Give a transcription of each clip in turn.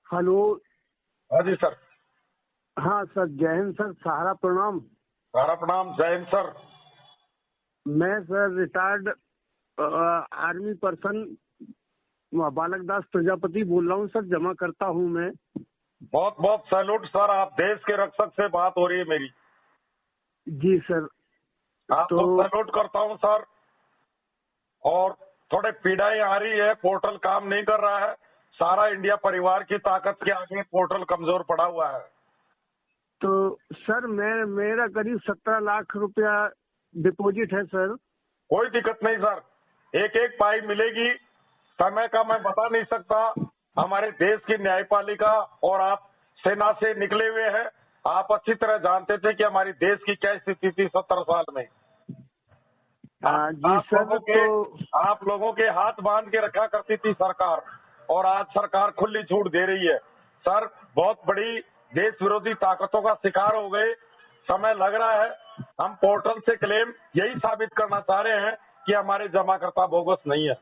Hello. हाँ जी sir. हाँ sir, जय हिंद सर, सहारा प्रणाम। सारा प्रणाम, जय हिंद सर। मैं सर रिटायर्ड आर्मी पर्सन बालक दास प्रजापति बोल रहा हूँ सर, जमा करता हूँ मैं। बहुत बहुत सैल्यूट सर, आप देश के रक्षक से बात हो रही है मेरी। जी सर। आपको सैल्यूट करता हूँ सर। और थोड़े पीड़ाएं आ रही है, पोर्टल काम नहीं कर रहा है। सारा इंडिया परिवार की ताकत के आगे पोर्टल कमजोर पड़ा हुआ है। तो सर मेरा करीब 17 लाख रुपया डिपॉजिट है सर। कोई दिक्कत नहीं सर, एक एक पाई मिलेगी। समय का मैं बता नहीं सकता। हमारे देश की न्यायपालिका और आप सेना से निकले हुए हैं, आप अच्छी तरह जानते थे कि हमारी देश की क्या स्थिति थी 70 साल में। जी सर। आप लोगों के हाथ बांध के रखा करती थी सरकार, और आज सरकार खुली छूट दे रही है। सर, बहुत बड़ी देश विरोधी ताकतों का शिकार हो गए। समय लग रहा है, हम पोर्टल से क्लेम यही साबित करना चाह रहे हैं कि हमारे जमाकर्ता बोगस नहीं है।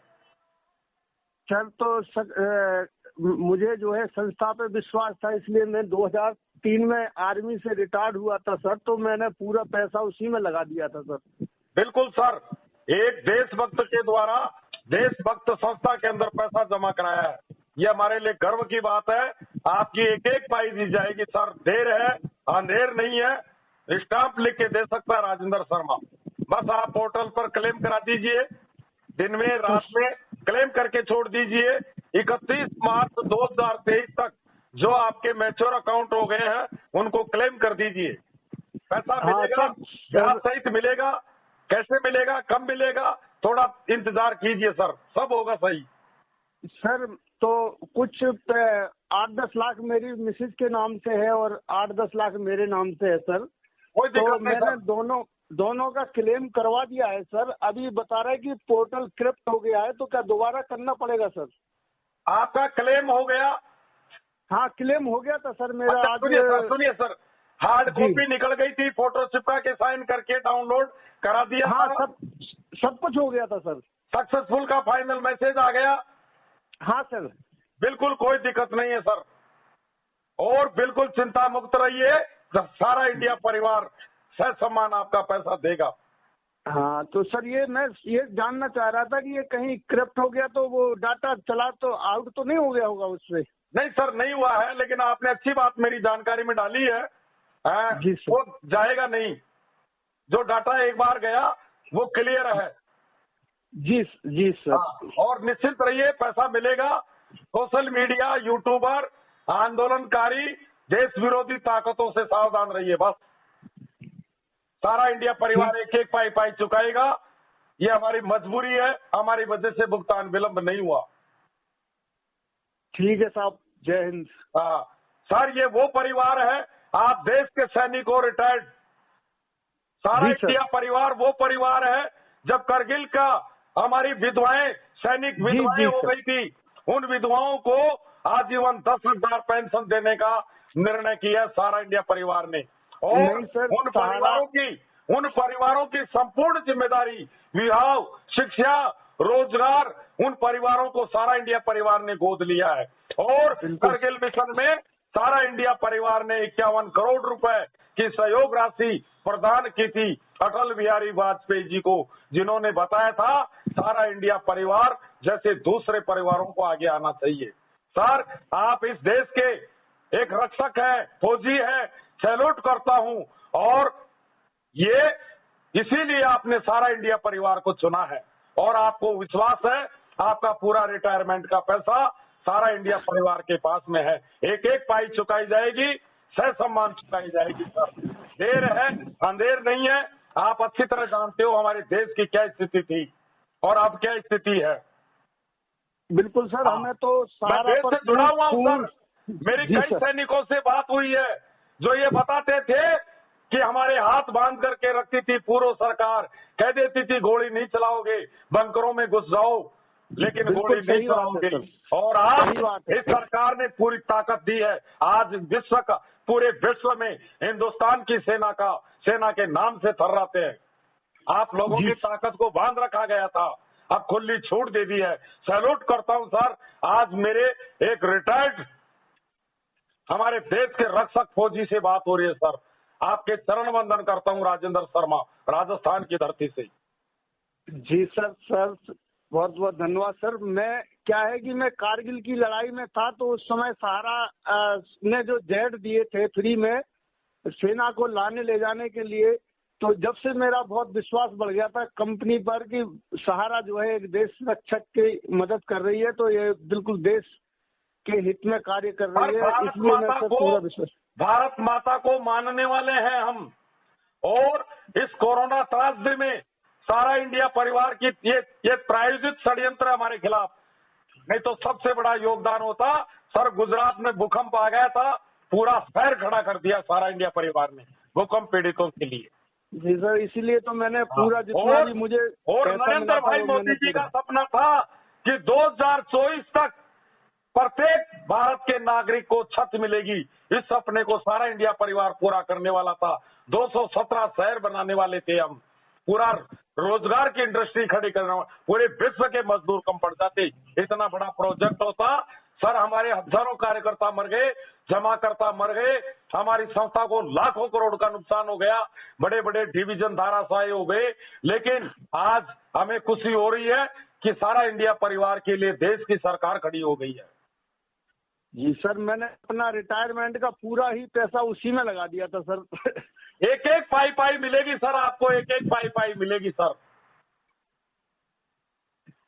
सर तो सर, मुझे जो है संस्था पे विश्वास था, इसलिए मैं 2003 में आर्मी से रिटायर्ड हुआ था सर, तो मैंने पूरा पैसा उसी में लगा दिया था सर। बिल्कुल सर, एक देशभक्त के द्वारा देशभक्त संस्था के अंदर पैसा जमा कराया है, ये हमारे लिए गर्व की बात है। आपकी एक एक पाई दी जाएगी सर। देर है, अंधेर नहीं है। स्टाम्प लिख के दे सकता है राजेंद्र शर्मा। बस आप पोर्टल पर क्लेम करा दीजिए, दिन में रात में क्लेम करके छोड़ दीजिए। 31 मार्च 2023 तक जो आपके मैच्योर अकाउंट हो गए हैं उनको क्लेम कर दीजिए। पैसा मिलेगा, ब्याज सहित मिलेगा। कैसे मिलेगा, कब मिलेगा, थोड़ा इंतजार कीजिए सर, सब होगा सही। सर तो कुछ 8-10 लाख मेरी मिसेज के नाम से है और 8-10 लाख मेरे नाम से है सर। कोई तो दिक्कत नहीं मैंने सर। दोनों का क्लेम करवा दिया है सर। अभी बता रहा है कि पोर्टल क्रिप्ट हो गया है, तो क्या दोबारा करना पड़ेगा सर? आपका क्लेम हो गया? हाँ, क्लेम हो गया था सर मेरा। अच्छा, आज सुनिए सर, हार्ड कॉपी निकल गई थी, फोटो चिपका के साइन करके डाउनलोड करा दिया। हाँ, सब कुछ हो गया था सर। सक्सेसफुल का फाइनल मैसेज आ गया? हाँ सर। बिल्कुल कोई दिक्कत नहीं है सर, और बिल्कुल चिंता मुक्त रहिए। सारा इंडिया परिवार सह सम्मान आपका पैसा देगा। हाँ तो सर, मैं ये जानना चाह रहा था कि ये कहीं क्रिप्ट हो गया तो वो डाटा चला तो आउट तो नहीं हो गया होगा उससे? नहीं सर, नहीं हुआ है, लेकिन आपने अच्छी बात मेरी जानकारी में डाली है। जी सर। वो जाएगा नहीं। जो डाटा एक बार गया वो क्लियर है। जी सर। और निश्चित रहिए, पैसा मिलेगा। सोशल मीडिया, यूट्यूबर, आंदोलनकारी, देश विरोधी ताकतों से सावधान रहिए। बस सारा इंडिया परिवार एक एक पाई पाई चुकाएगा। ये हमारी मजबूरी है, हमारी वजह से भुगतान विलंब नहीं हुआ। ठीक है साहब, जय हिंद। सर, ये वो परिवार है, आप देश के सैनिक हो, रिटायर्ड। सारा इंडिया परिवार वो परिवार है, जब करगिल का हमारी विधवाएं, सैनिक विधवाएं हो गई थी, उन विधवाओं को आजीवन 10,000 पेंशन देने का निर्णय किया सारा इंडिया परिवार ने। और उन परिवारों की संपूर्ण जिम्मेदारी, विवाह, शिक्षा, रोजगार, उन परिवारों को सारा इंडिया परिवार ने गोद लिया है। और करगिल मिशन में सारा इंडिया परिवार ने 51 करोड़ रुपए की सहयोग राशि प्रदान की थी अटल बिहारी वाजपेयी जी को, जिन्होंने बताया था सारा इंडिया परिवार जैसे दूसरे परिवारों को आगे आना चाहिए। सर, आप इस देश के एक रक्षक हैं, फौजी हैं, सैल्यूट करता हूं। और ये इसीलिए आपने सारा इंडिया परिवार को चुना है, और आपको विश्वास है आपका पूरा रिटायरमेंट का पैसा सारा इंडिया परिवार के पास में है। एक एक पाई चुकाई जाएगी, सह सम्मान चुकाई जाएगी। सर, देर है, अंधेर नहीं है। आप अच्छी तरह जानते हो हमारे देश की क्या स्थिति थी और अब क्या स्थिति है। बिल्कुल सर, हमें तो मैं देश से जुड़ा हुआ हूं सर। मेरी कई सैनिकों से बात हुई है जो ये बताते थे कि हमारे हाथ बांध करके रखती थी पूर्व सरकार, कह देती थी गोली नहीं चलाओगे, बंकरों में घुस जाओ, लेकिन गोली नहीं चलाओगे। और आज इस सरकार ने पूरी ताकत दी है। आज विश्व का, पूरे विश्व में हिंदुस्तान की सेना के नाम से थर्राते हैं। आप लोगों की ताकत को बांध रखा गया था, अब खुली छूट दे दी है। सैल्यूट करता हूं सर। आज मेरे एक रिटायर्ड हमारे देश के रक्षक फौजी से बात हो रही है सर। आपके चरण वंदन करता हूँ राजेंद्र शर्मा, राजस्थान की धरती से। जी सर, बहुत बहुत धन्यवाद सर। मैं क्या है कि मैं कारगिल की लड़ाई में था, तो उस समय सहारा ने जो जेट दिए थे फ्री में सेना को लाने ले जाने के लिए, तो जब से मेरा बहुत विश्वास बढ़ गया था कंपनी पर कि सहारा जो है एक देश रक्षक की मदद कर रही है, तो ये बिल्कुल देश के हित में कार्य कर रही है, इसलिए मैं पूरा विश्वास। भारत माता को मानने वाले हैं हम, और इस कोरोना त्रासदी में सारा इंडिया परिवार की ये प्रायोजित षड्यंत्र हमारे खिलाफ, नहीं तो सबसे बड़ा योगदान होता सर। गुजरात में भूकंप आ गया था, पूरा शहर खड़ा कर दिया सारा इंडिया परिवार ने भूकंप पीड़ितों के लिए। जी सर, इसीलिए तो मैंने पूरा जितना भी मुझे और नरेंद्र भाई मोदी जी का सपना था कि 2024 तक प्रत्येक भारत के नागरिक को छत मिलेगी। इस सपने को सारा इंडिया परिवार पूरा करने वाला था। 217 शहर बनाने वाले थे हम, पूरा रोजगार की इंडस्ट्री खड़ी करने वाले, पूरे विश्व के मजदूर कम पड़ जाते, इतना बड़ा प्रोजेक्ट होता सर। हमारे हजारों कार्यकर्ता मर गए, जमाकर्ता मर गए, हमारी संस्था को लाखों करोड़ का नुकसान हो गया, बड़े बड़े डिवीजन धाराशायी हो गए। लेकिन आज हमें खुशी हो रही है कि सारा इंडिया परिवार के लिए देश की सरकार खड़ी हो गई है। जी सर, मैंने अपना रिटायरमेंट का पूरा ही पैसा उसी में लगा दिया था सर। एक एक पाई मिलेगी सर आपको, एक एक पाई मिलेगी सर।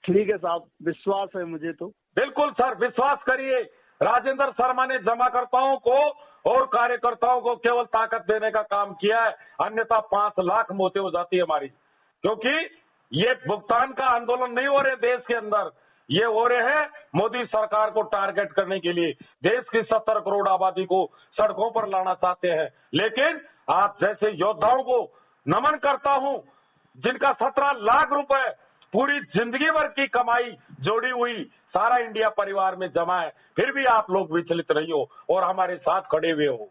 ठीक है साहब, विश्वास है मुझे तो। बिल्कुल सर, विश्वास करिए। राजेंद्र शर्मा ने जमाकर्ताओं को और कार्यकर्ताओं को केवल ताकत देने का काम किया है, अन्यथा 5 लाख मौतें हो जाती है हमारी। क्योंकि ये भुगतान का आंदोलन नहीं हो रहे देश के अंदर, ये हो रहे हैं मोदी सरकार को टारगेट करने के लिए। देश की 70 करोड़ आबादी को सड़कों पर लाना चाहते हैं। लेकिन आप जैसे योद्धाओं को नमन करता हूं, जिनका 17 लाख रुपए पूरी जिंदगी भर की कमाई जोड़ी हुई सारा इंडिया परिवार में जमा है, फिर भी आप लोग विचलित नहीं हो और हमारे साथ खड़े हुए हो।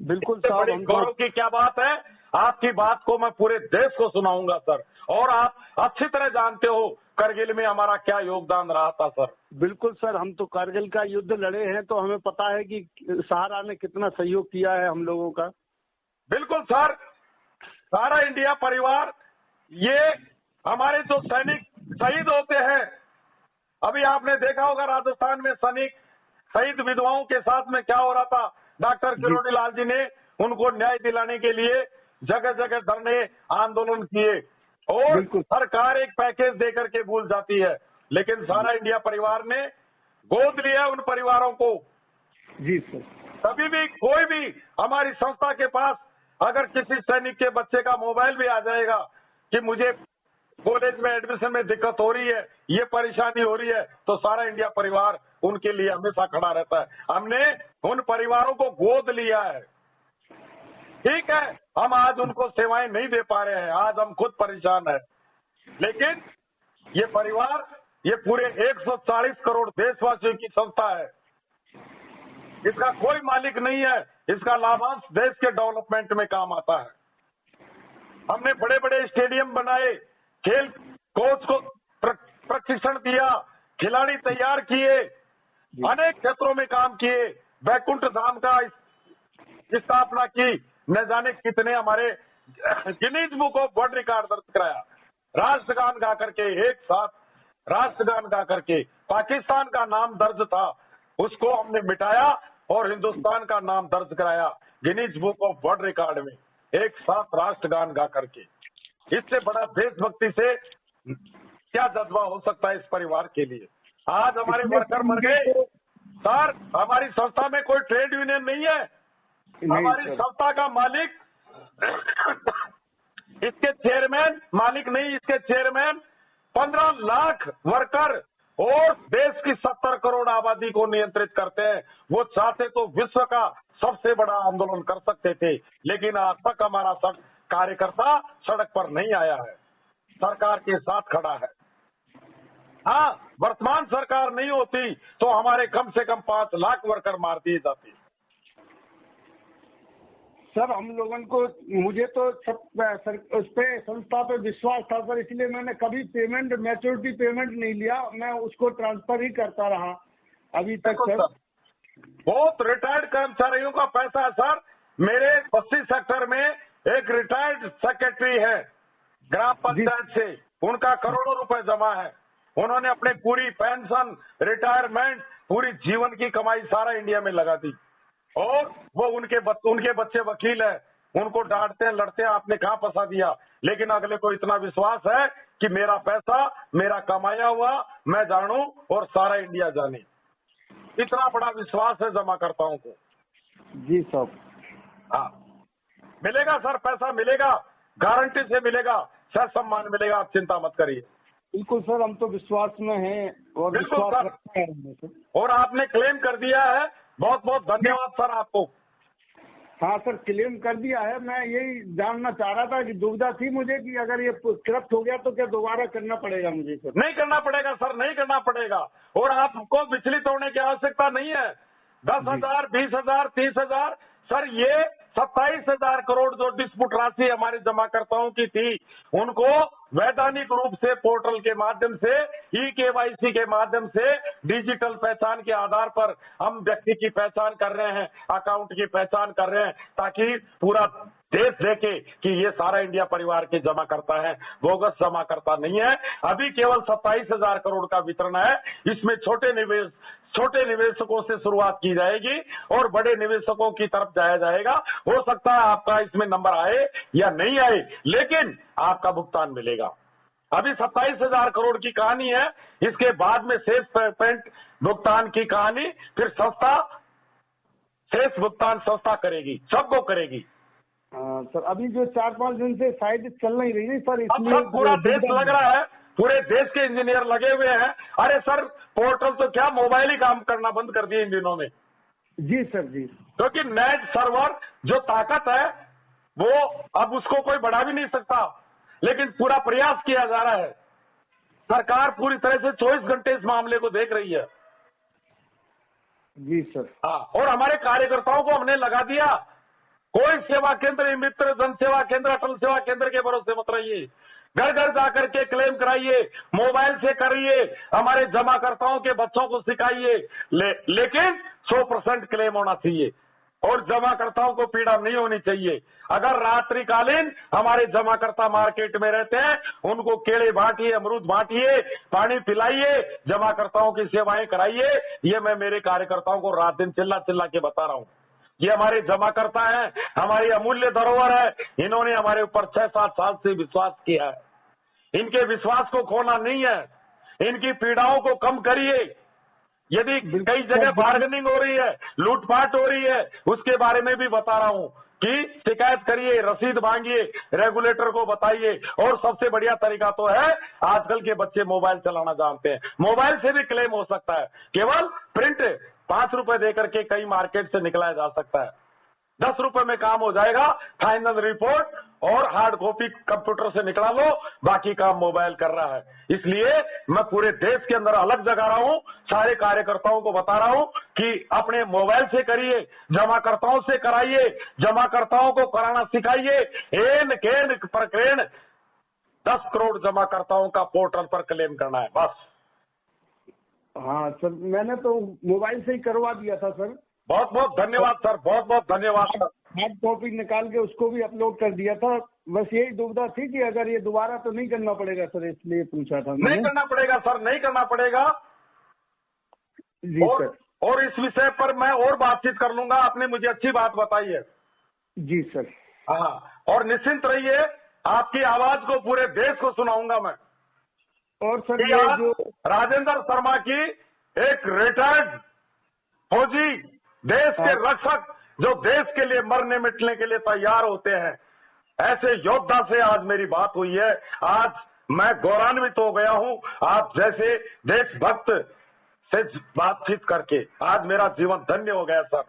बिल्कुल साहब, बड़ी गौरव की क्या बात है। आपकी बात को मैं पूरे देश को सुनाऊंगा सर, और आप अच्छी तरह जानते हो करगिल में हमारा क्या योगदान रहा था सर। बिल्कुल सर, हम तो करगिल का युद्ध लड़े हैं, तो हमें पता है कि सहारा ने कितना सहयोग किया है हम लोगों का। बिल्कुल सर, सारा इंडिया परिवार, ये हमारे जो सैनिक शहीद होते हैं, अभी आपने देखा होगा राजस्थान में सैनिक शहीद विधवाओं के साथ में क्या हो रहा था। डॉक्टर किरोड़ी लाल जी ने उनको न्याय दिलाने के लिए जगह जगह धरने आंदोलन किए, और सरकार एक पैकेज देकर के भूल जाती है, लेकिन सारा इंडिया परिवार ने गोद लिया उन परिवारों को। जी सर, कभी भी कोई भी हमारी संस्था के पास अगर किसी सैनिक के बच्चे का मोबाइल भी आ जाएगा कि मुझे कॉलेज में एडमिशन में दिक्कत हो रही है, ये परेशानी हो रही है, तो सारा इंडिया परिवार उनके लिए हमेशा खड़ा रहता है। हमने उन परिवारों को गोद लिया है। ठीक है, हम आज उनको सेवाएं नहीं दे पा रहे हैं, आज हम खुद परेशान हैं, लेकिन ये परिवार, ये पूरे 140 करोड़ देशवासियों की संस्था है। इसका कोई मालिक नहीं है, इसका लाभांश देश के डेवलपमेंट में काम आता है। हमने बड़े बड़े स्टेडियम बनाए, खेल कोच को प्रशिक्षण दिया, खिलाड़ी तैयार किए, अनेक क्षेत्रों में काम किए, वैकुंठ धाम का स्थापना की, न जाने कितने हमारे Guinness book of world record दर्ज कराया। राष्ट्रगान गा करके, एक साथ राष्ट्रगान गा करके पाकिस्तान का नाम दर्ज था, उसको हमने मिटाया और हिंदुस्तान का नाम दर्ज कराया Guinness book of world record में, एक साथ राष्ट्रगान गा करके। इससे बड़ा देशभक्ति से क्या जज्बा हो सकता है इस परिवार के लिए। आज हमारे वर्कर मर गए सर, हमारी संस्था में कोई ट्रेड यूनियन नहीं है, हमारी संस्था का मालिक इसके चेयरमैन, मालिक नहीं इसके चेयरमैन 15 लाख वर्कर और देश की 70 करोड़ आबादी को नियंत्रित करते हैं। वो चाहते तो विश्व का सबसे बड़ा आंदोलन कर सकते थे, लेकिन आज तक हमारा कार्यकर्ता सड़क पर नहीं आया है, सरकार के साथ खड़ा है। हाँ, वर्तमान सरकार नहीं होती तो हमारे कम से कम 5 लाख वर्कर मार दिए जाते। सर, हम लोगों को, मुझे तो उस पे संस्था पे विश्वास था सर, इसलिए मैंने कभी पेमेंट, मैच्योरिटी पेमेंट नहीं लिया, मैं उसको ट्रांसफर ही करता रहा अभी तक सर। बहुत रिटायर्ड कर्मचारियों का पैसा है सर। मेरे बस्ती सेक्टर में एक रिटायर्ड सेक्रेटरी है ग्राम पंचायत से, उनका करोड़ों रुपए जमा है। उन्होंने अपने पूरी पेंशन, रिटायरमेंट, पूरी जीवन की कमाई सारा इंडिया में लगा दी, और वो उनके बच्चे वकील है, उनको डांटते हैं, लड़ते हैं, आपने कहां फंसा दिया। लेकिन अगले को इतना विश्वास है कि मेरा पैसा, मेरा कमाया हुआ मैं जानूं और सारा इंडिया जाने, इतना बड़ा विश्वास है जमाकर्ताओं को। जी साहब। हाँ, मिलेगा सर, पैसा मिलेगा, गारंटी से मिलेगा सर, सम्मान मिलेगा, आप चिंता मत करिए। बिल्कुल सर, हम तो विश्वास में हैं और बिल्कुल विश्वास सर। रखते हैं सर। और आपने क्लेम कर दिया है, बहुत बहुत धन्यवाद सर आपको। हाँ सर, क्लेम कर दिया है। मैं यही जानना चाह रहा था कि दुविधा थी मुझे कि अगर ये करप्ट हो गया तो क्या दोबारा करना पड़ेगा मुझे सर? नहीं करना पड़ेगा सर, नहीं करना पड़ेगा। और आपको बिचली तोड़ने की आवश्यकता नहीं है। 10,000, 20,000, 30,000 सर, ये 27,000 करोड़ जो डिस्प्यूट राशि हमारे जमाकर्ताओं की थी, उनको वैधानिक रूप से पोर्टल के माध्यम से, ई-KYC के माध्यम से, डिजिटल पहचान के आधार पर हम व्यक्ति की पहचान कर रहे हैं, अकाउंट की पहचान कर रहे हैं, ताकि पूरा देश देखे कि ये सारा इंडिया परिवार के जमा करता है, बोगस जमा करता नहीं है। अभी केवल 27,000 करोड़ का वितरण है। इसमें छोटे निवेशकों से शुरुआत की जाएगी और बड़े निवेशकों की तरफ जाया जाएगा। हो सकता है आपका इसमें नंबर आए या नहीं आए, लेकिन आपका भुगतान मिलेगा। अभी 27,000 करोड़ की कहानी है, इसके बाद में शेष पेमेंट भुगतान की कहानी फिर शेष भुगतान संस्था करेगी, सबको करेगी। सर, अभी जो 4-5 दिन से शायद चल नहीं रही है सर, इसलिए अब पूरा देश लग रहा है, पूरे देश के इंजीनियर लगे हुए हैं। अरे सर, पोर्टल तो क्या, मोबाइल ही काम करना बंद कर दिए इन दिनों में। जी सर जी। क्योंकि नेट सर्वर जो ताकत है वो अब उसको कोई बढ़ा भी नहीं सकता, लेकिन पूरा प्रयास किया जा रहा है। सरकार पूरी तरह से 24 घंटे इस मामले को देख रही है। जी सर। हाँ, और हमारे कार्यकर्ताओं को हमने लगा दिया, कोई सेवा केंद्र, मित्र जन सेवा केंद्र, अटल सेवा केंद्र के भरोसे मत रहिए, घर घर जाकर के क्लेम कराइए, मोबाइल से करिए, हमारे जमाकर्ताओं के बच्चों को सिखाइए, लेकिन 100% क्लेम होना चाहिए और जमाकर्ताओं को पीड़ा नहीं होनी चाहिए। अगर रात्रिकालीन हमारे जमाकर्ता मार्केट में रहते हैं, उनको केले बांटिए, अमरूद बांटिए, पानी पिलाइए, जमाकर्ताओं की सेवाएं कराइए। ये मैं मेरे कार्यकर्ताओं को रात दिन चिल्ला चिल्ला के बता रहा हूं। ये हमारे जमाकर्ता हैं, हमारी अमूल्य धरोहर है। इन्होंने हमारे ऊपर 6-7 साल से विश्वास किया है। इनके विश्वास को खोना नहीं है, इनकी पीड़ाओं को कम करिए। यदि कई जगह बार्गेनिंग हो रही है, लूटपाट हो रही है, उसके बारे में भी बता रहा हूं कि शिकायत करिए, रसीद मांगिए, रेगुलेटर को बताइए। और सबसे बढ़िया तरीका तो है, आजकल के बच्चे मोबाइल चलाना जानते हैं, मोबाइल से भी क्लेम हो सकता है। केवल प्रिंट 5 रुपए देकर के कई मार्केट से निकलाया जा सकता है, 10 रुपए में काम हो जाएगा। फाइनल रिपोर्ट और हार्ड कॉपी कंप्यूटर से निकला लो, बाकी काम मोबाइल कर रहा है। इसलिए मैं पूरे देश के अंदर अलग जगा रहा हूं, सारे कार्यकर्ताओं को बता रहा हूं कि अपने मोबाइल से करिए, जमाकर्ताओं से कराइए, जमाकर्ताओं को कराना सिखाइए। एन केन प्रकरण 10 करोड़ जमाकर्ताओं का पोर्टल पर क्लेम करना है, बस। हाँ सर, मैंने तो मोबाइल से ही करवा दिया था सर। बहुत बहुत धन्यवाद सर, बहुत बहुत धन्यवाद सर। हार्ड कॉपी निकाल के उसको भी अपलोड कर दिया था। बस यही दुविधा थी कि अगर ये दोबारा तो नहीं करना पड़ेगा सर, इसलिए पूछा था। नहीं करना पड़ेगा सर, नहीं करना पड़ेगा जी सर। और इस विषय पर मैं और बातचीत कर लूंगा, आपने मुझे अच्छी बात बताई है। जी सर। हाँ, और निश्चिंत रहिए, आपकी आवाज को पूरे देश को सुनाऊंगा मैं। और सर, ये जो राजेंद्र शर्मा की एक रिटायर्ड फौजी, देश के रक्षक, जो देश के लिए मरने मिटने के लिए तैयार होते हैं, ऐसे योद्धा से आज मेरी बात हुई है। आज मैं गौरवान्वित हो गया हूं, आप जैसे देशभक्त से बातचीत करके आज मेरा जीवन धन्य हो गया सर।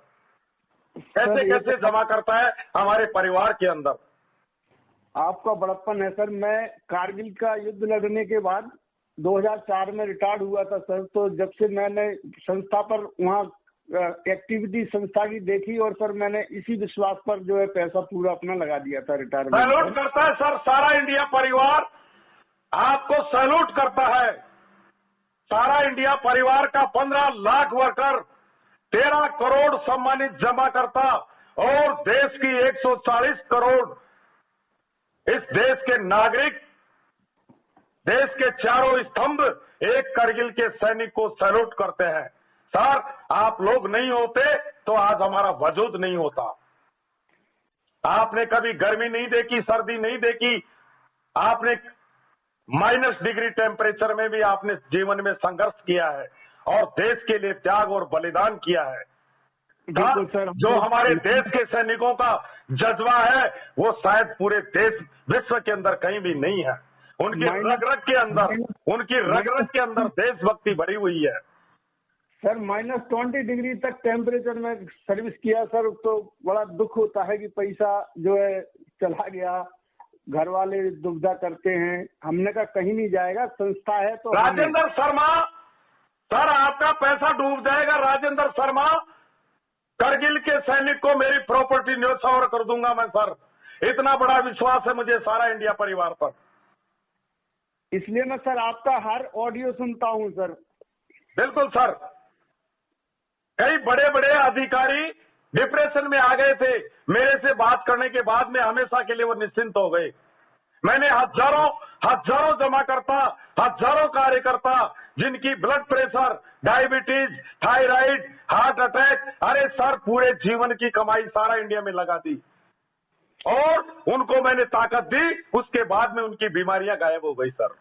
कैसे कैसे जमा करता है हमारे परिवार के अंदर। आपका बड़प्पन है सर। मैं कारगिल का युद्ध लड़ने के बाद 2004 में रिटायर्ड हुआ था सर। तो जब से मैंने संस्था पर वहाँ एक्टिविटी संस्था की देखी, और सर मैंने इसी विश्वास पर जो है पैसा पूरा अपना लगा दिया था रिटायरमेंट। सैल्यूट करता है सर, सारा इंडिया परिवार आपको सैल्यूट करता है। सारा इंडिया परिवार का 15 लाख वर्कर 13 करोड़ सम्मानित जमाकर्ता और देश की 140 करोड़ इस देश के नागरिक, देश के चारों स्तंभ एक करगिल के सैनिक को सैल्यूट करते हैं। सर, आप लोग नहीं होते तो आज हमारा वजूद नहीं होता। आपने कभी गर्मी नहीं देखी, सर्दी नहीं देखी, आपने -डिग्री टेम्परेचर में भी आपने जीवन में संघर्ष किया है और देश के लिए त्याग और बलिदान किया है। जो हमारे देश के सैनिकों का जज्बा है वो शायद पूरे देश विश्व के अंदर कहीं भी नहीं है। उनकी रग-रग के अंदर देशभक्ति भरी हुई है। सर -20 डिग्री तक टेम्परेचर में सर्विस किया सर, तो बड़ा दुख होता है कि पैसा जो है चला गया, घर वाले दुविधा करते हैं। हमने कहा कहीं नहीं जाएगा, संस्था है तो। राजेंद्र शर्मा सर, आपका पैसा डूब जाएगा। राजेंद्र शर्मा, करगिल के सैनिक को मेरी प्रॉपर्टी न्योछावर कर दूंगा मैं सर। इतना बड़ा विश्वास है मुझे सारा इंडिया परिवार पर। इसलिए मैं सर आपका हर ऑडियो सुनता हूं सर। बिल्कुल सर, कई बड़े बड़े अधिकारी डिप्रेशन में आ गए थे, मेरे से बात करने के बाद में हमेशा के लिए वो निश्चिंत हो गए। मैंने हजारों जमाकर्ता, हजारों कार्यकर्ता जिनकी blood pressure, diabetes, thyroid, heart attack, अरे सर पूरे जीवन की कमाई सारा इंडिया में लगा दी और उनको मैंने ताकत दी। उसके बाद में उनकी बीमारियां गायब हो गई सर।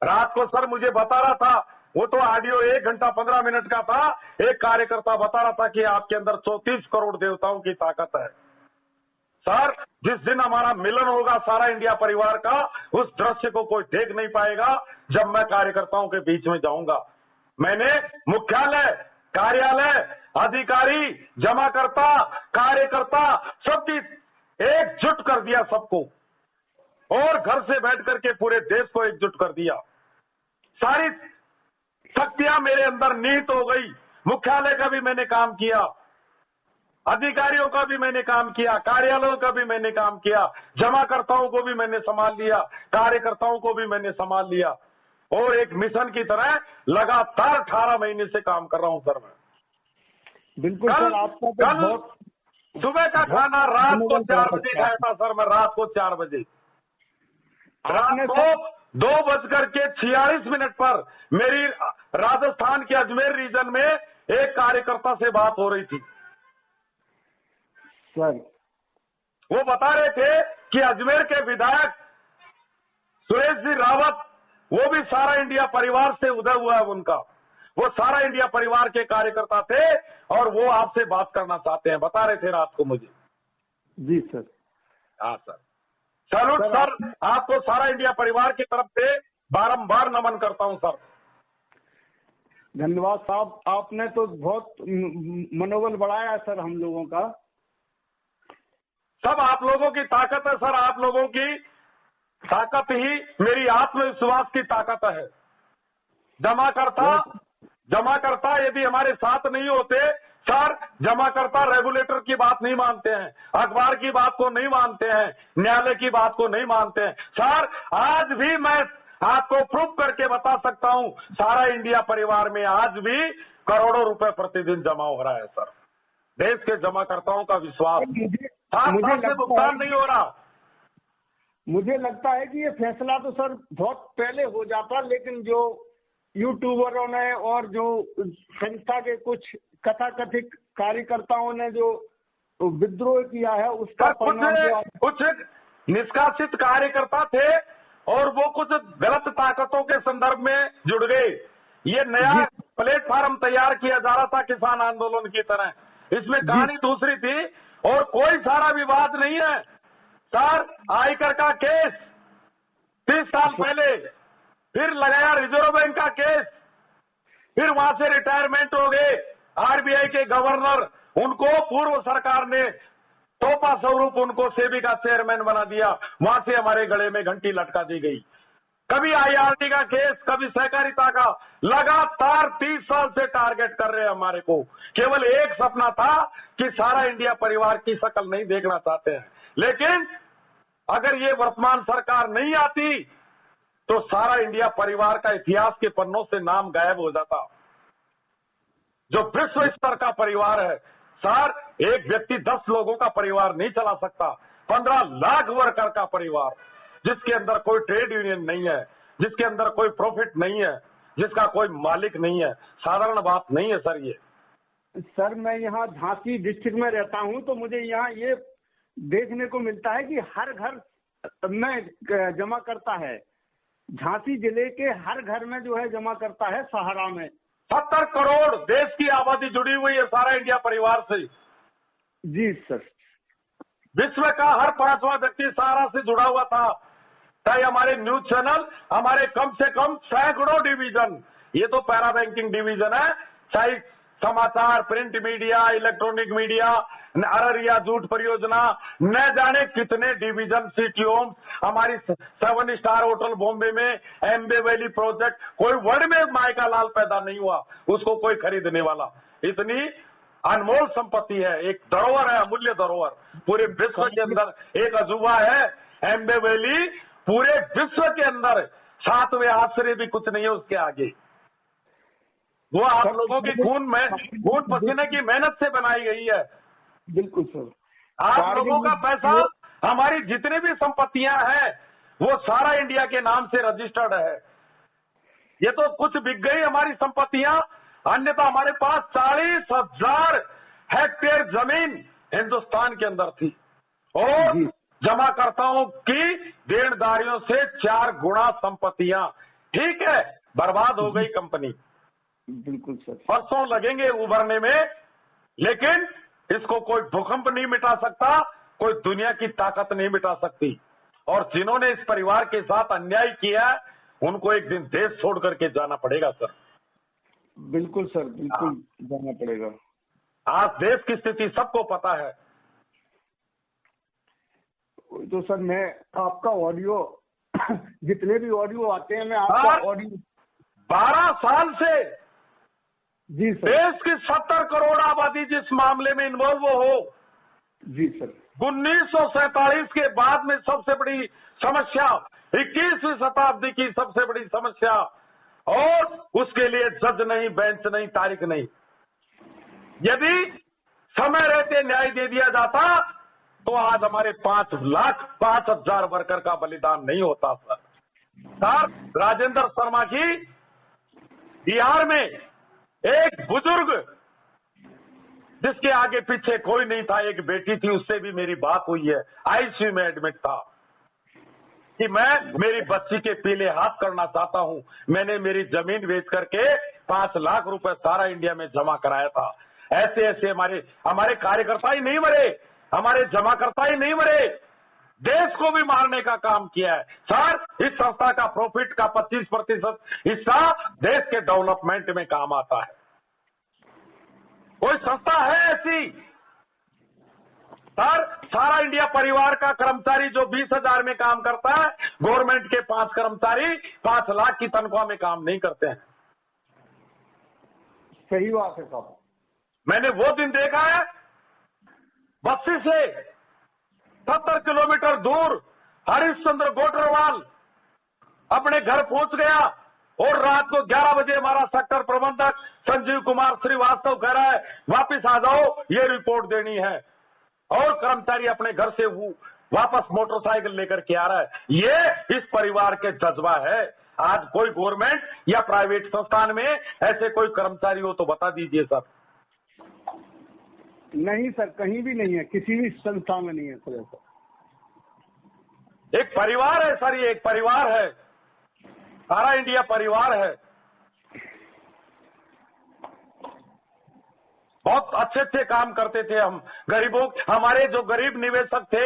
रात को सर मुझे बता रहा था, वो तो ऑडियो 1 घंटा 15 मिनट का था, एक कार्यकर्ता बता रहा था कि आपके अंदर 34 करोड़ देवताओं की ताकत है। सर, जिस दिन हमारा मिलन होगा सारा इंडिया परिवार का, उस दृश्य को कोई देख नहीं पाएगा जब मैं कार्यकर्ताओं के बीच में जाऊंगा। मैंने मुख्यालय, कार्यालय, अधिकारी, जमाकर्ता, कार्यकर्ता सबकी एकजुट कर दिया सबको, और घर से बैठ करके पूरे देश को एकजुट कर दिया। सारी शक्तियां मेरे अंदर निहित हो गई। मुख्यालय का भी मैंने काम किया, अधिकारियों का भी मैंने काम किया, कार्यालयों का भी मैंने काम किया, जमाकर्ताओं को भी मैंने संभाल लिया, कार्यकर्ताओं को भी मैंने संभाल लिया, और एक मिशन की तरह लगातार 18 महीने से काम कर रहा हूं सर मैं। बिल्कुल सर, आपका तो बहुत सुबह का खाना रात को 4 बजे खाया था सर मैं। रात को 4 बजे, रात को 2:46 पर मेरी राजस्थान के अजमेर रीजन में एक कार्यकर्ता से बात हो रही थी सर। वो बता रहे थे कि अजमेर के विधायक सुरेश जी रावत, वो भी सारा इंडिया परिवार से उदय हुआ है उनका। वो सारा इंडिया परिवार के कार्यकर्ता थे और वो आपसे बात करना चाहते हैं, बता रहे थे रात को मुझे। जी सर। हाँ सर, सैल्यूट सर, आपको सारा इंडिया परिवार की तरफ से बारंबार नमन करता हूं सर। धन्यवाद साहब, आपने तो बहुत मनोबल बढ़ाया सर हम लोगों का। सब आप लोगों की ताकत है सर, आप लोगों की ताकत ही मेरी आत्मविश्वास की ताकत है। जमाकर्ता यदि हमारे साथ नहीं होते सर, जमाकर्ता रेगुलेटर की बात नहीं मानते हैं, अखबार की बात को नहीं मानते हैं, न्यायालय की बात को नहीं मानते हैं सर। आज भी मैं आपको प्रूफ करके बता सकता हूं, सारा इंडिया परिवार में आज भी करोड़ों रुपए प्रतिदिन जमा हो रहा है सर। देश के जमाकर्ताओं का विश्वास, मुझे से भुगतान नहीं हो रहा। मुझे लगता है कि ये फैसला तो सर बहुत पहले हो जाता, लेकिन जो यूट्यूबरों ने और जो संस्था के कुछ कथाकथित कार्यकर्ताओं ने जो विद्रोह किया है उसका कुछ निष्कासित कार्यकर्ता थे और वो कुछ गलत ताकतों के संदर्भ में जुड़ गए। ये नया प्लेटफॉर्म तैयार किया जा रहा था किसान आंदोलन की तरह, इसमें कहानी दूसरी थी और कोई सारा विवाद नहीं है सर। आयकर का केस 30 साल पहले, फिर लगाया रिजर्व बैंक का केस, फिर वहां से रिटायरमेंट हो गए आरबीआई के गवर्नर, उनको पूर्व सरकार ने तोहफा स्वरूप उनको सेबी का चेयरमैन बना दिया, वहां से हमारे गले में घंटी लटका दी गई। कभी आईआरडी का केस, कभी सहकारिता का, लगातार 30 साल से टारगेट कर रहे हैं हमारे को। केवल एक सपना था कि सारा इंडिया परिवार की शक्ल नहीं देखना चाहते हैं, लेकिन अगर ये वर्तमान सरकार नहीं आती तो सारा इंडिया परिवार का इतिहास के पन्नों से नाम गायब हो जाता। जो विश्व स्तर का परिवार है। सर, एक व्यक्ति 10 लोगों का परिवार नहीं चला सकता। 15 लाख वर्कर का परिवार, जिसके अंदर कोई ट्रेड यूनियन नहीं है, जिसके अंदर कोई प्रॉफिट नहीं है, जिसका कोई मालिक नहीं है, साधारण बात नहीं है सर ये। सर, मैं यहाँ झांसी डिस्ट्रिक्ट में रहता हूँ, तो मुझे यहाँ ये देखने को मिलता है कि हर घर में जमा करता है। झांसी जिले के हर घर में जो है जमा करता है। सहारा में 70 करोड़ देश की आबादी जुड़ी हुई है सारा इंडिया परिवार से। जी सर। विश्व का हर 5वां व्यक्ति सहारा से जुड़ा हुआ था। चाहे हमारे न्यूज चैनल, हमारे कम से कम सैकड़ों डिवीजन, ये तो पैरा बैंकिंग डिवीजन है, चाहे समाचार, print media, electronic media, Araria jute परियोजना, न जाने कितने डिवीजन, सिटी होम्स, हमारी 7 स्टार होटल बॉम्बे में, एम्बे वैली प्रोजेक्ट, कोई वर्ड में माई का लाल पैदा नहीं हुआ, उसको कोई खरीदने वाला। इतनी अनमोल संपत्ति है, एक धरोहर है, अमूल्य धरोहर पूरे विश्व के अंदर। एक अजूबा है एम्बे वैली, पूरे विश्व के अंदर 7वें आश्चर्य भी कुछ नहीं है उसके आगे। वो आप लोगों की खून पसीने की मेहनत से बनाई गई है। बिल्कुल सर। आप लोगों का पैसा, हमारी जितनी भी संपत्तियां हैं, वो सारा इंडिया के नाम से रजिस्टर्ड है। ये तो कुछ बिक गई हमारी संपत्तियां, अन्यथा हमारे पास 40,000 हेक्टेयर जमीन हिंदुस्तान के अंदर थी, और जमाकर्ताओं की देनदारियों से 4 गुना संपत्तियां। ठीक है, बर्बाद हो गई कंपनी। बिल्कुल सर। वर्षों लगेंगे उभरने में, लेकिन इसको कोई भूकंप नहीं मिटा सकता, कोई दुनिया की ताकत नहीं मिटा सकती। और जिन्होंने इस परिवार के साथ अन्याय किया, उनको एक दिन देश छोड़ करके जाना पड़ेगा सर। बिल्कुल सर, बिल्कुल जाना पड़ेगा। आज देश की स्थिति सबको पता है। तो सर, मैं आपका ऑडियो जितने भी ऑडियो आते हैं, मैं आपका ऑडियो 12 साल से जी सर। देश की 70 करोड़ आबादी जिस मामले में इन्वॉल्व हो, जी सर। 1947 के बाद में सबसे बड़ी समस्या, 21वीं शताब्दी की सबसे बड़ी समस्या, और उसके लिए जज नहीं, बेंच नहीं, तारीख नहीं। यदि समय रहते न्याय दे दिया जाता, तो आज हमारे 5,05,000 वर्कर का बलिदान नहीं होता सर। राजेंद्र शर्मा की बिहार में एक बुजुर्ग, जिसके आगे पीछे कोई नहीं था, एक बेटी थी, उससे भी मेरी बात हुई है, आईसीयू में एडमिट था, कि मैं मेरी बच्ची के पीले हाथ करना चाहता हूं। मैंने मेरी जमीन बेच करके 5 लाख रुपए सारा इंडिया में जमा कराया था। ऐसे ऐसे हमारे कार्यकर्ता ही नहीं मरे, हमारे जमाकर्ता ही नहीं मरे, देश को भी मारने का काम किया है सर। इस संस्था का प्रॉफिट का 25% हिस्सा देश के डेवलपमेंट में काम आता है। कोई संस्था है ऐसी सर? सारा इंडिया परिवार का कर्मचारी जो 20,000 में काम करता है, गवर्नमेंट के 5 कर्मचारी 5 लाख की तनख्वाह में काम नहीं करते हैं। सही बात है साहब। मैंने वो दिन देखा है, बस्ती से 70 किलोमीटर दूर हरिश्चंद्र गोटरवाल अपने घर पहुंच गया, और रात को 11 बजे हमारा सेक्टर प्रबंधक संजीव कुमार श्रीवास्तव कह रहा है वापिस आ जाओ, ये रिपोर्ट देनी है, और कर्मचारी अपने घर से वापस मोटरसाइकिल लेकर के आ रहा है। ये इस परिवार के जज्बा है। आज कोई गवर्नमेंट या प्राइवेट संस्थान में ऐसे कोई कर्मचारी हो तो बता दीजिए सर। नहीं सर, कहीं भी नहीं है, किसी भी संस्था में नहीं है सर ऐसा। एक परिवार है सर, ये एक परिवार है, सारा इंडिया परिवार है। बहुत अच्छे अच्छे काम करते थे हम गरीबों। हमारे जो गरीब निवेशक थे,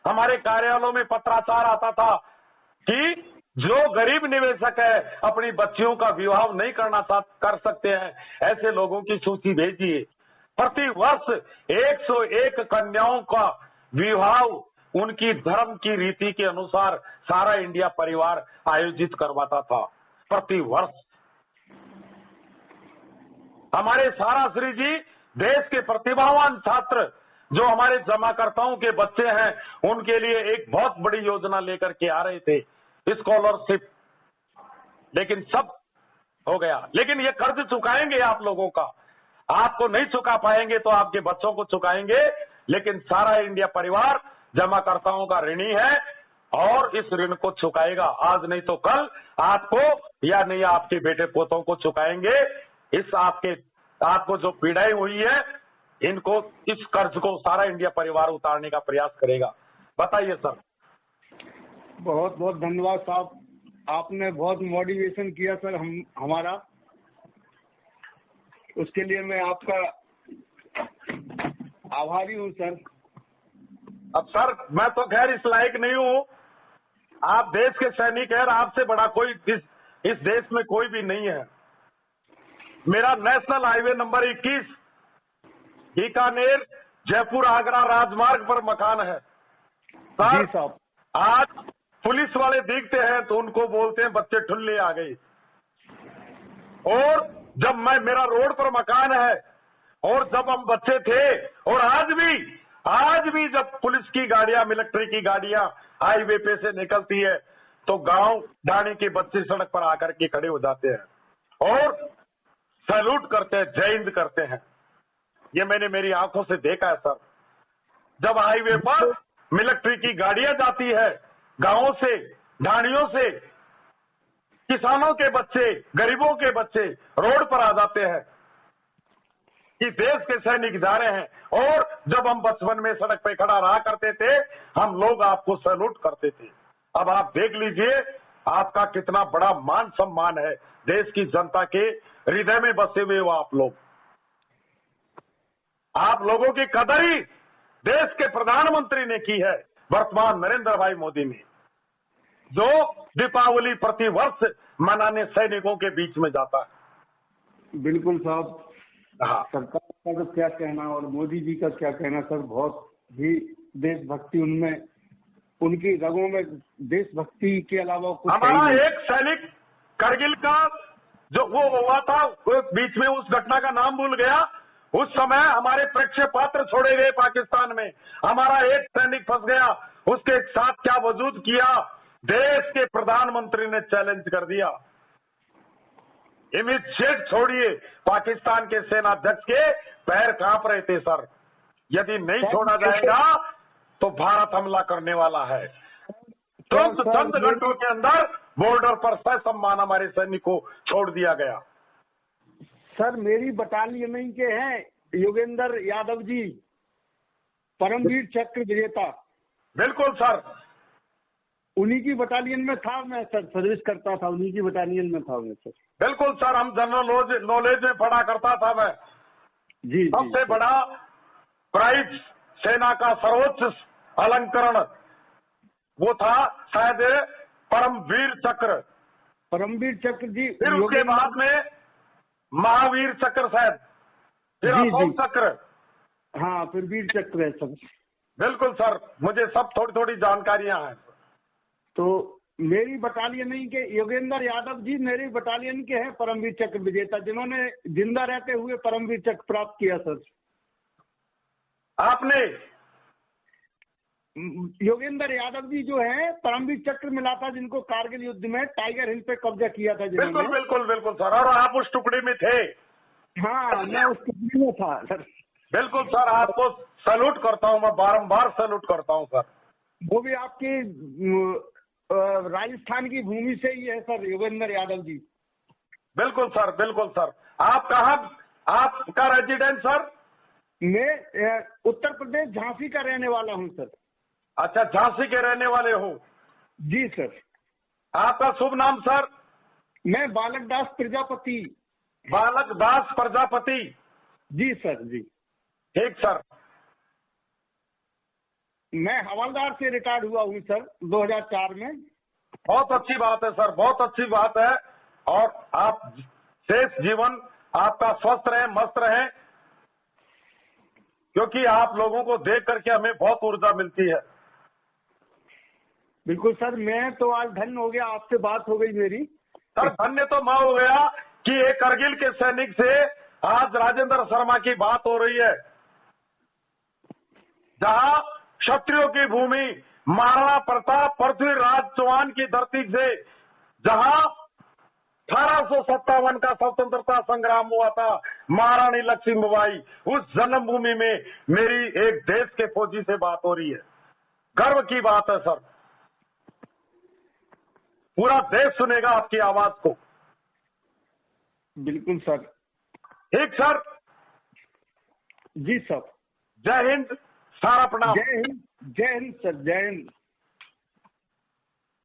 हमारे कार्यालयों में पत्राचार आता था कि जो गरीब निवेशक है अपनी बच्चियों का विवाह नहीं कर सकते हैं, ऐसे लोगों की सूची भेजिए। प्रति वर्ष 101 कन्याओं का विवाह उनकी धर्म की रीति के अनुसार सारा इंडिया परिवार आयोजित करवाता था प्रति वर्ष। हमारे सारा श्री जी देश के प्रतिभावान छात्र जो हमारे जमाकर्ताओं के बच्चे हैं, उनके लिए एक बहुत बड़ी योजना लेकर के आ रहे थे, स्कॉलरशिप, लेकिन सब हो गया। लेकिन ये कर्ज चुकाएंगे आप लोगों का। आपको नहीं चुका पाएंगे तो आपके बच्चों को चुकाएंगे, लेकिन सारा इंडिया परिवार जमाकर्ताओं का ऋणी है और इस ऋण को चुकाएगा। आज नहीं तो कल आपको या नहीं आपके बेटे पोतों को चुकाएंगे। इस आपको जो पीड़ाएं हुई है, इनको, इस कर्ज को सारा इंडिया परिवार उतारने का प्रयास करेगा। बताइए सर। बहुत बहुत धन्यवाद साहब, आपने बहुत मोटिवेशन किया सर हमारा, उसके लिए मैं आपका आभारी हूँ सर। अब सर मैं तो खैर इस लायक नहीं हूँ, आप देश के सैनिक हैं, आपसे बड़ा कोई इस देश में कोई भी नहीं है। मेरा national highway number 21 Bikaner Jaipur Agra राजमार्ग पर मकान है सर। साहब आज पुलिस वाले दिखते हैं तो उनको बोलते हैं बच्चे ठुल्ले आ गई, और जब मेरा रोड पर मकान है, और जब हम बच्चे थे, और आज भी जब पुलिस की गाड़ियां, मिलिट्री की गाड़ियां हाईवे पे से निकलती है तो गांव ढाणी के बच्चे सड़क पर आकर के खड़े हो जाते हैं और सैल्यूट करते हैं, जय हिंद करते हैं। ये मैंने मेरी आंखों से देखा है सर। जब हाईवे पर मिलिट्री की गाड़ियां जाती है, गांवों से, ढाणियों से किसानों के बच्चे, गरीबों के बच्चे रोड पर आ जाते हैं कि देश के सैनिक जा रहे हैं। और जब हम बचपन में सड़क पे खड़ा रहा करते थे, हम लोग आपको सैल्यूट करते थे। अब आप देख लीजिए आपका कितना बड़ा मान सम्मान है, देश की जनता के हृदय में बसे हुए हो आप लोग। आप लोगों की कदर ही देश के प्रधानमंत्री ने की है, वर्तमान नरेंद्र भाई मोदी ने, जो दीपावली प्रतिवर्ष मनाने सैनिकों के बीच में जाता है। बिल्कुल साहब। हाँ, सरकार का तो क्या कहना और मोदी जी का क्या कहना सर, बहुत ही देशभक्ति उनमें, उनकी रगों में देशभक्ति के अलावा कुछ हमारा एक सैनिक करगिल का जो वो हुआ था, बीच में उस घटना का नाम भूल गया, उस समय हमारे प्रक्षेपात्र छोड़े गए पाकिस्तान में, हमारा एक सैनिक फंस गया, उसके साथ क्या वजूद किया, देश के प्रधानमंत्री ने चैलेंज कर दिया। इमीडिएट छोड़िए, पाकिस्तान के सेनाध्यक्ष के पैर कांप रहे थे सर। यदि नहीं छोड़ा जाएगा तो भारत हमला करने वाला है। तुरंत चंद घंटों के अंदर बॉर्डर पर ससम्मान हमारे सैनिक को छोड़ दिया गया। सर मेरी बटालियन ही के हैं योगेंद्र यादव जी, परमवीर चक्र विजेता। बिल्कुल सर, उन्हीं की बटालियन में था मैं सर, सर्विस करता था, उन्हीं की बटालियन में था मैं सर। बिल्कुल सर, हम जनरल नॉलेज में पढ़ा करता था मैं। जी, सबसे बड़ा प्राइज, सेना का सर्वोच्च अलंकरण वो था शायद परमवीर चक्र। परमवीर चक्र जी। फिर उसके बाद में महावीर चक्र शायद, फिर अशोक चक्र। हाँ, फिर वीर चक्र है सर। बिल्कुल सर, मुझे सब थोड़ी थोड़ी जानकारियां हैं। तो मेरी बटालियन ही के योगेंद्र यादव जी मेरी बटालियन के हैं परमवीर चक्र विजेता, जिन्होंने जिंदा रहते हुए परमवीर चक्र प्राप्त किया सर। आपने? योगेंद्र यादव जी जो है परमवीर चक्र मिला था जिनको कारगिल युद्ध में टाइगर हिल पे कब्जा किया था जिन्होंने। बिल्कुल बिल्कुल बिल्कुल सर, और आप उस टुकड़ी में थे? हाँ, मैं उस टुकड़ी में था सर। बिल्कुल सर, आपको सैल्यूट करता हूं, मैं बारंबार सैल्यूट करता हूं सर। वो भी आपकी राजस्थान की भूमि से ही है सर, योगेंद्र यादव जी। बिल्कुल सर, बिल्कुल सर। आप कहाँ, आपका रेजिडेंस सर? मैं उत्तर प्रदेश झांसी का रहने वाला हूँ सर। अच्छा, झांसी के रहने वाले हो? जी सर। आपका शुभ नाम सर? मैं बालक दास प्रजापति। बालक दास प्रजापति? जी सर जी। ठीक सर। मैं हवलदार से रिटायर्ड हुआ हूँ सर 2004 में। बहुत अच्छी बात है सर, बहुत अच्छी बात है। और आप शेष जीवन आपका स्वस्थ रहे, मस्त रहे, क्योंकि आप लोगों को देख करके हमें बहुत ऊर्जा मिलती है। बिल्कुल सर, मैं तो आज धन्य हो गया, आपसे बात हो गई मेरी। सर धन्य तो मैं हो गया कि एक करगिल के सैनिक से आज राजेंद्र शर्मा की बात हो रही है, जहां क्षत्रियों की भूमि, महाराणा प्रताप, पृथ्वीराज चौहान की धरती से, जहां 1857 का स्वतंत्रता संग्राम हुआ था, महारानी लक्ष्मीबाई, उस जन्मभूमि में मेरी एक देश के फौजी से बात हो रही है। गर्व की बात है सर, पूरा देश सुनेगा आपकी आवाज को। बिल्कुल सर। ठीक सर। जी सर। जय हिंद, सारा प्रणाम। जय हिंद सर, जय हिंद।